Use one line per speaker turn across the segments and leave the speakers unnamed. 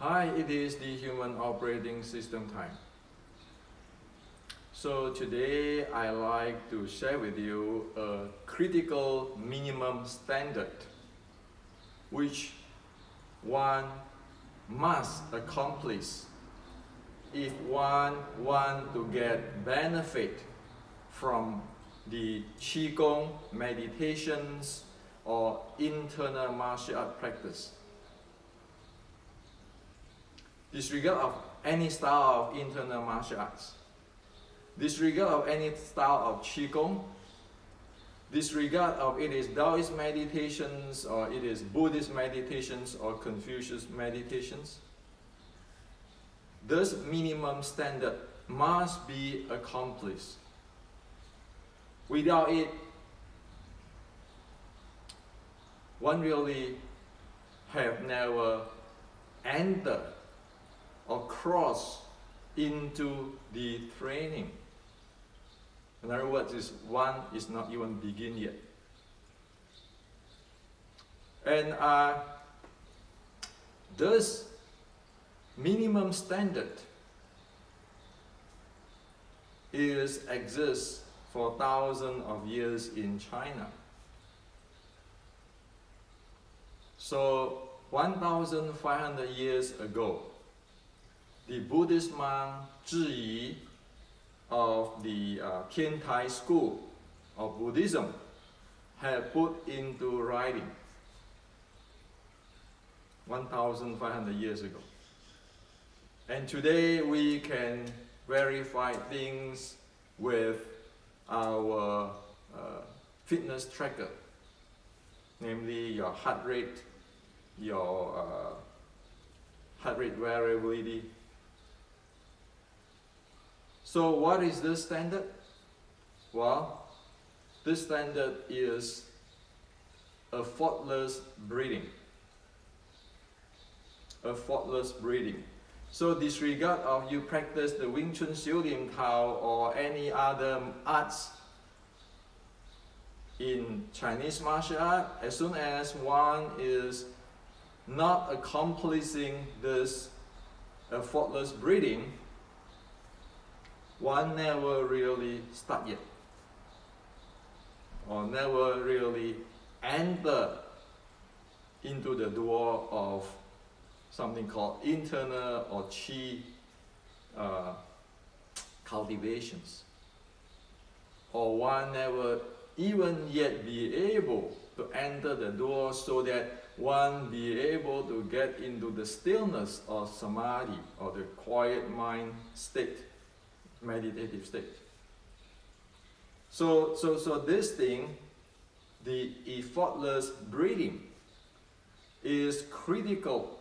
Hi, it is the Human Operating System time. So today I like to share with you a critical minimum standard which one must accomplish if one wants to get benefit from the Qigong meditations or internal martial art practice. Disregard of any style of internal martial arts, disregard of any style of Qigong, disregard of it is Taoist meditations or it is Buddhist meditations or Confucius meditations. This minimum standard must be accomplished. Without it, one really have never entered or crossed into the training. In other words, one is not even begin yet. And this minimum standard exists for thousands of years in China. So 1,500 years ago, the Buddhist monk Zhi Yi of the Tian Tai school of Buddhism had put into writing 1,500 years ago. And today we can verify things with our fitness tracker, namely your heart rate, your heart rate variability. So what is this standard? Well, this standard is a faultless breathing. A faultless breathing. So disregard of you practice the Wing Chun SLT or any other arts in Chinese martial art, as soon as one is not accomplishing this faultless breathing, one never really start yet, or never really enter into the door of something called internal or Qi cultivations, or one never even yet be able to enter the door so that one be able to get into the stillness or samadhi or the quiet mind state, meditative state. So this thing, the effortless breathing, is critical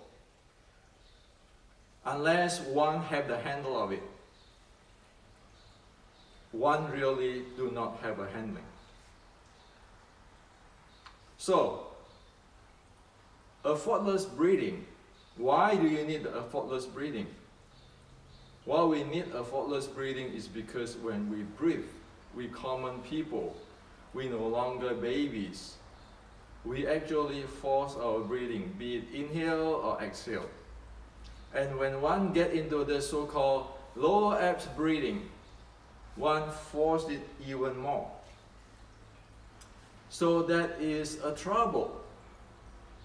unless one have the handle of it. One really do not have a handling. So, effortless breathing. Why do you need effortless breathing? Why we need effortless breathing is because when we breathe, we common people, we no longer babies. We actually force our breathing, be it inhale or exhale. And when one get into the so-called lower abs breathing, one forced it even more. So that is a trouble,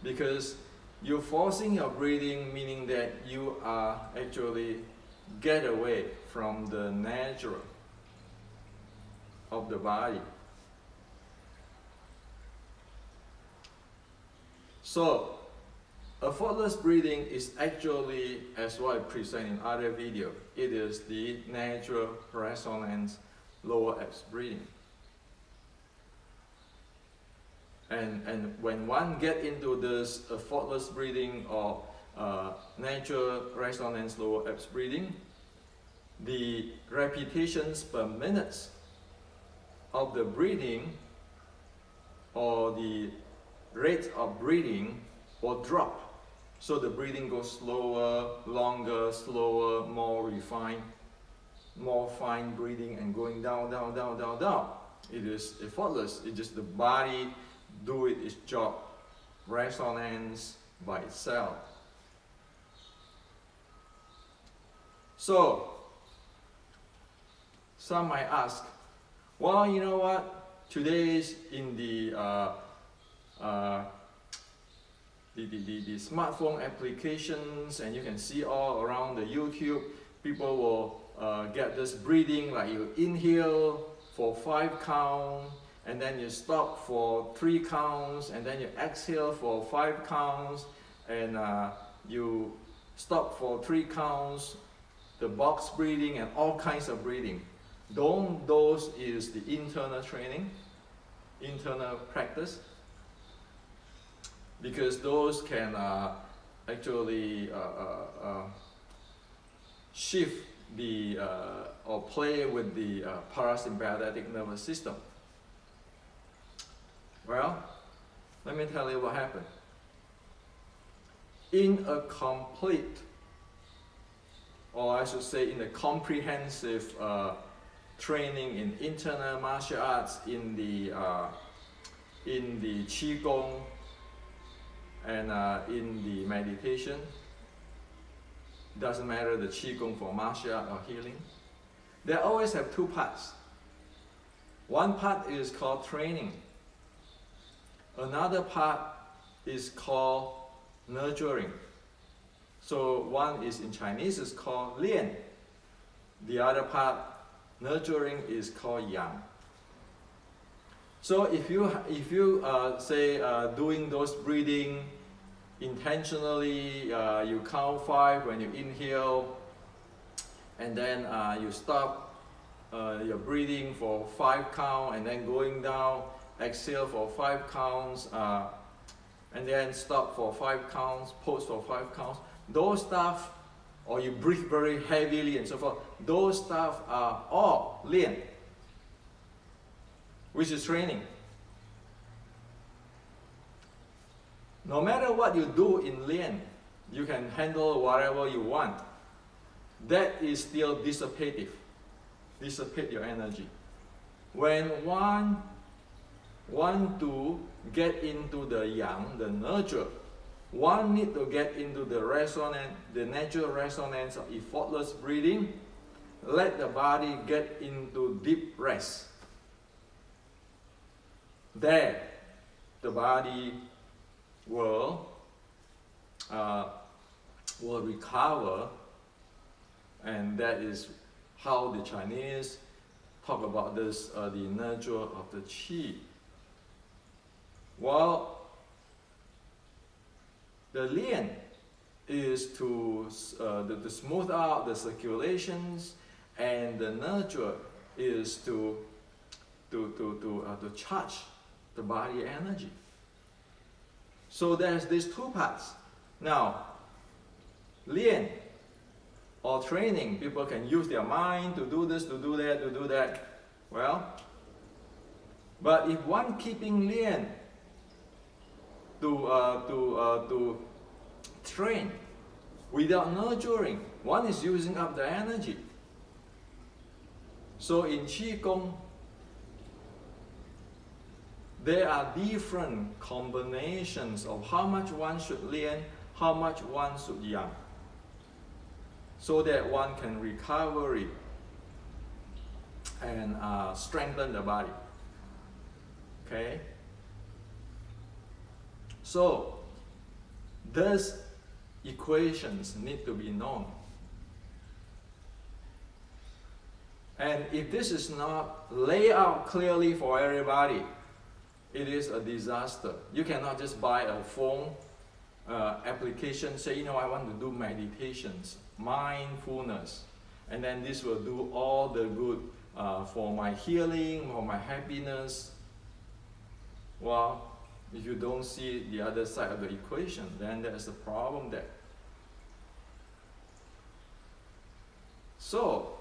because you're forcing your breathing, meaning that you are actually get away from the natural of the body. So effortless breathing is actually, as what I present in other video, it is the natural resonance lower abs breathing. And when one get into this effortless breathing or natural resonance lower abs breathing, the repetitions per minute of the breathing or the rate of breathing will drop. So the breathing goes slower, longer, slower, more refined, more fine breathing, and going down, down, down, down, down. It is effortless. It's just the body do it its job, resonance by itself. So, some might ask, well, you know what? Today's in the smartphone applications, and you can see all around the YouTube, people will get this breathing, like you inhale for 5 counts, and then you stop for 3 counts, and then you exhale for 5 counts, and you stop for 3 counts, the box breathing and all kinds of breathing. Those is the internal training, internal practice, because those can actually shift the or play with the parasympathetic nervous system. Well, let me tell you what happened. In a complete, or I should say in a comprehensive training in internal martial arts, in the Qigong and in the meditation, doesn't matter the Qigong for martial art or healing, they always have 2 parts. One part is called training. Another part is called nurturing. So one is in Chinese is called lian. The other part, nurturing, is called yang. So if you say doing those breathing intentionally, you count 5 when you inhale, and then you stop your breathing for 5 counts, and then going down, exhale for 5 counts, and then stop for 5 counts, pause for 5 counts. Those stuff, or you breathe very heavily and so forth, those stuff are all lian, which is training. No matter what you do in lian, you can handle whatever you want. That is still dissipative. Dissipate your energy. When one want to get into the yang, the nurture, one need to get into the resonance, the natural resonance of effortless breathing. Let the body get into deep rest. There, the body will recover, and that is how the Chinese talk about this, the nurture of the qi. Well, the lian is to smooth out the circulations, and the nurture is to charge the body energy. So there's these 2 parts. Now, lian or training, people can use their mind to do this, to do that, to do that. Well, but if one keeping lian to train without nurturing, one is using up the energy. So in Qigong, there are different combinations of how much one should lian, how much one should yang, so that one can recover and strengthen the body. Okay? So, these equations need to be known. And if this is not laid out clearly for everybody, it is a disaster. You cannot just buy a phone application, say, you know, I want to do meditations, mindfulness, and then this will do all the good for my healing, for my happiness. Well, if you don't see the other side of the equation, then there's a problem there. So,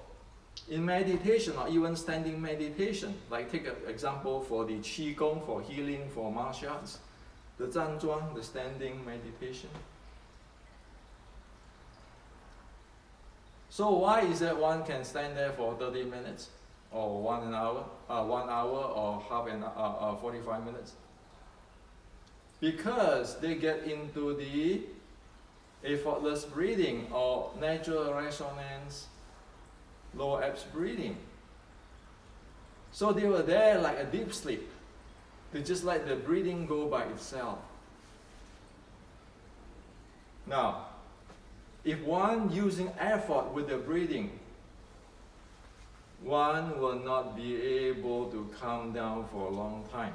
in meditation, or even standing meditation, like take an example for the Qigong, for healing, for martial arts, the Zhanzhuang, the standing meditation. So why is that one can stand there for 30 minutes, or 1 hour, or half an hour, 45 minutes? Because they get into the effortless breathing or natural resonance, lower abs breathing. So they were there like a deep sleep. They just let the breathing go by itself. Now, if one using effort with the breathing, one will not be able to calm down for a long time.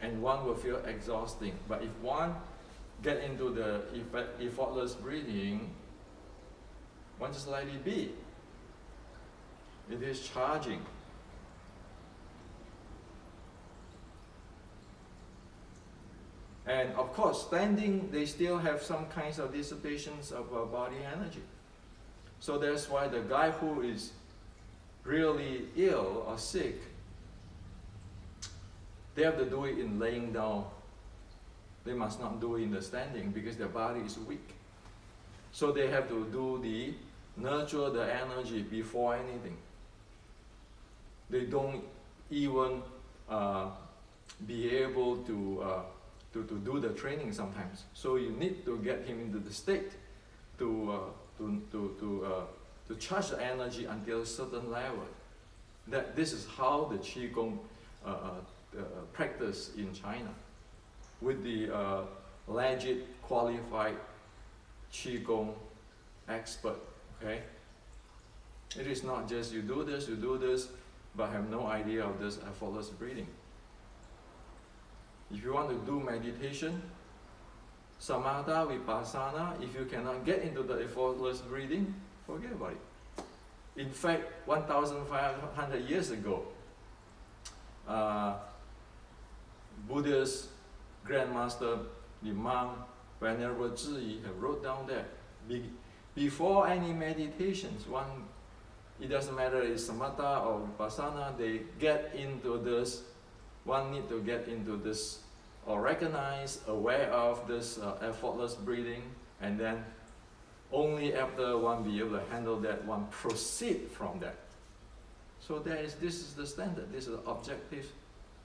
And one will feel exhausting. But if one get into the effortless breathing, one just let it be. It is charging. And of course, standing, they still have some kinds of dissipations of body energy. So that's why the guy who is really ill or sick, they have to do it in laying down. They must not do it in the standing because their body is weak. So they have to do the nurture the energy before anything. They don't even be able to do the training sometimes. So you need to get him into the state to charge the energy until a certain level. That this is how the Qigong practice in China with the legit qualified Qigong expert. Okay, it is not just you do this, but have no idea of this effortless breathing. If you want to do meditation, samatha, vipassana, if you cannot get into the effortless breathing, forget about it. In fact, 1,500 years ago, Buddha's Grandmaster, the monk, Venerable Zhiyi, have wrote down that before any meditations, it doesn't matter if it's samatha or vipassana, they get into this, one need to get into this or recognize, aware of this effortless breathing, and then only after one be able to handle that, one proceed from that. So this is the standard, this is the objective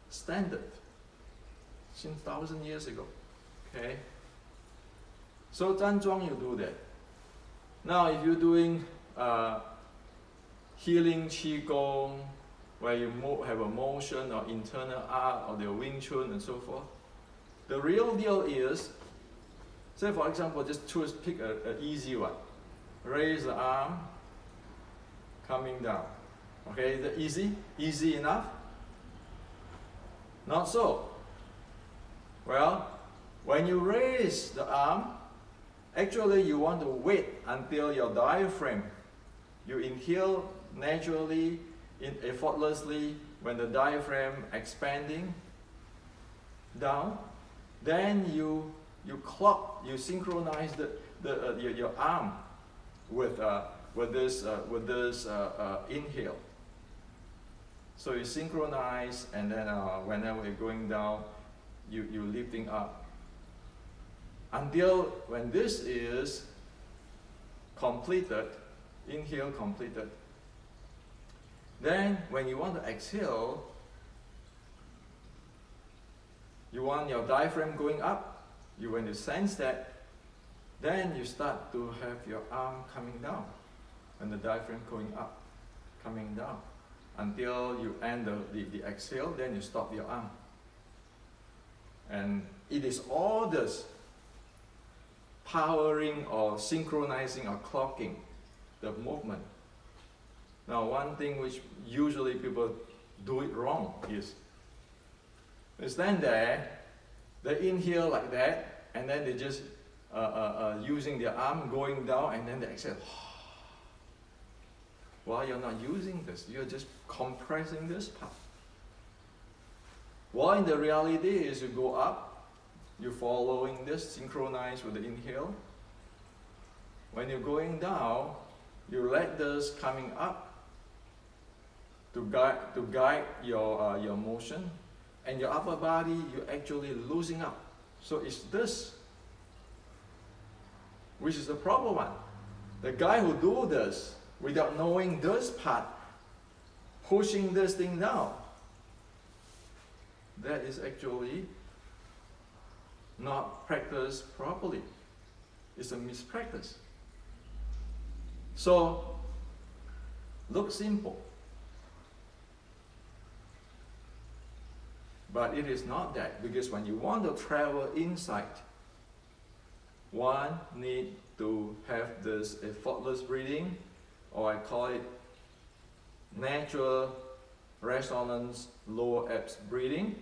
standard since 1,000 years ago. Okay? So Zhanzhuang, you do that. Now if you're doing healing Qigong, where you have a motion or internal art or the Wing Chun and so forth, the real deal is, say for example, just pick an easy one. Raise the arm, coming down. Okay, is that easy? Easy enough? Not so. Well, when you raise the arm, actually you want to wait until your diaphragm, you inhale naturally, effortlessly, when the diaphragm expanding down, then you synchronize your arm with this inhale. So you synchronize, and then whenever you're going down, you lifting up until when this is completed, inhale completed. Then when you want to exhale, you want your diaphragm going up, when you sense that, then you start to have your arm coming down, and the diaphragm going up, coming down, until you end the exhale, then you stop your arm. And it is all this powering or synchronizing or clocking the movement. Now one thing which usually people do it wrong is, they stand there, they inhale like that, and then they just using their arm going down, and then they exhale. Well, you're not using this, you're just compressing this part. Well, in the reality is you go up, you're following this, synchronize with the inhale. When you're going down, you let this coming up to guide your motion, and your upper body you're actually losing up. So it's this, which is the proper one. The guy who do this without knowing this part, pushing this thing down, that is actually not practiced properly. It's a mispractice. So, looks simple. But it is not that, because when you want to travel inside, one need to have this effortless breathing, or I call it natural resonance lower abs breathing.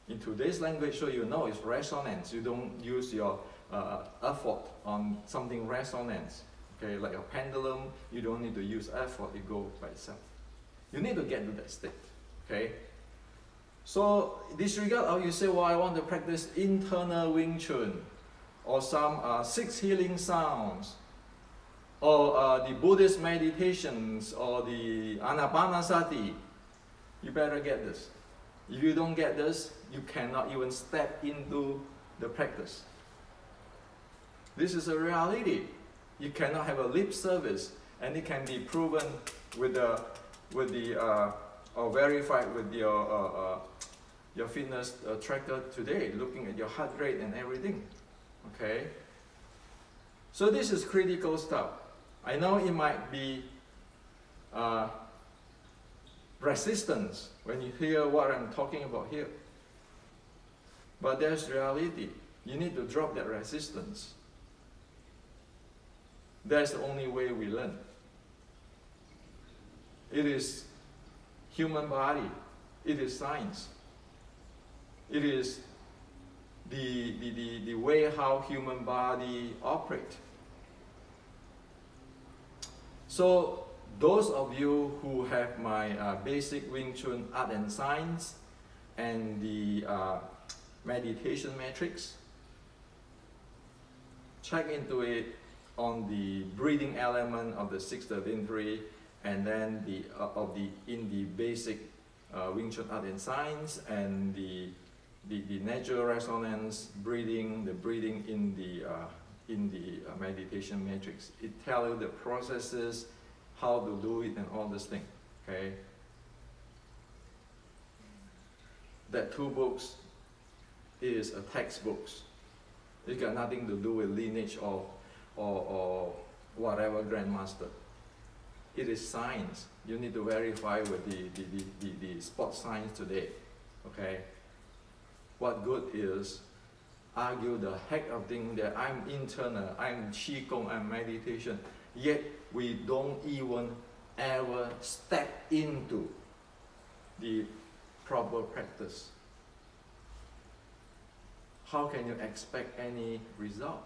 In today's language, so you know it's resonance. You don't use your effort on something resonance. Okay, like a pendulum, you don't need to use effort, it goes by itself. You need to get to that state. Okay? So, disregard how you say, well, I want to practice internal Wing Chun, or some 6 healing sounds, or the Buddhist meditations, or the Anapanasati. You better get this. If you don't get this, you cannot even step into the practice. This is a reality. You cannot have a lip service, and it can be proven or verified with your fitness tracker today, looking at your heart rate and everything. Okay? So this is critical stuff. I know it might be resistance when you hear what I'm talking about here. But there's reality. You need to drop that resistance. That's the only way we learn. It is human body. It is science. It is the way how human body operates. So those of you who have my basic Wing Chun art and science and the meditation matrix, check into it on the breathing element of the 6-13-3, and then in the basic Wing Chun art and science, and the natural resonance breathing, the breathing in the meditation matrix. It tells you the processes, how to do it, and all this thing. Okay. That 2 books is a textbooks. It got nothing to do with lineage or whatever grandmaster. It is science. You need to verify with the sports science today. Okay. What good is argue the heck of thing that I'm internal, I'm Qigong, I'm meditation, yet we don't even ever step into the proper practice. How can you expect any result?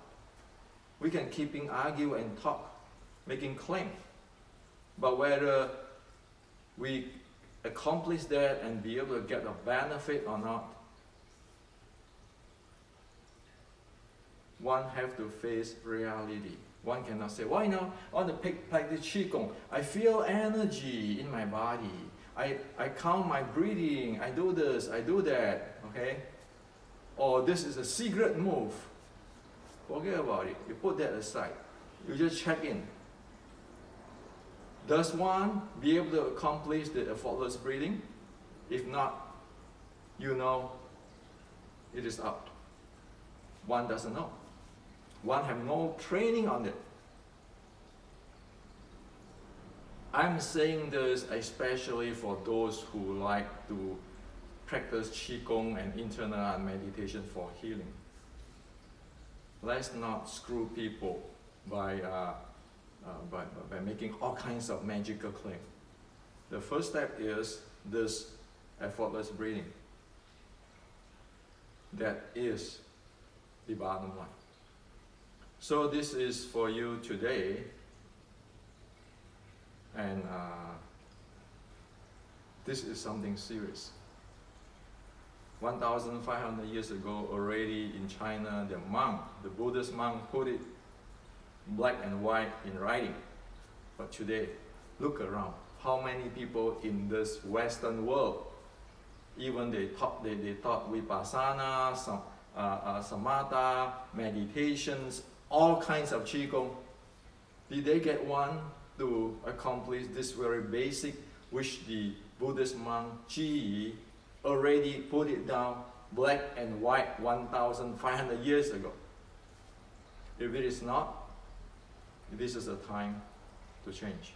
We can keeping argue and talk, making claim, but whether we accomplish that and be able to get a benefit or not, one have to face reality. One cannot say, well, I want to practice Qigong. I feel energy in my body. I count my breathing. I do this, I do that. Okay? Or this is a secret move. Forget about it. You put that aside. You just check in. Does one be able to accomplish the effortless breathing? If not, you know it is out. One doesn't know. One have no training on it. I'm saying this especially for those who like to practice Qigong and internal meditation for healing. Let's not screw people by making all kinds of magical claims. The first step is this effortless breathing. That is the bottom line. So this is for you today, and this is something serious. 1,500 years ago, already in China, the Buddhist monk put it black and white in writing. But today, look around. How many people in this Western world, even they taught Vipassana, Samatha, meditations, all kinds of Qigong. Did they get one to accomplish this very basic, which the Buddhist monk Ji already put it down black and white 1,500 years ago. If it is not, this is a time to change.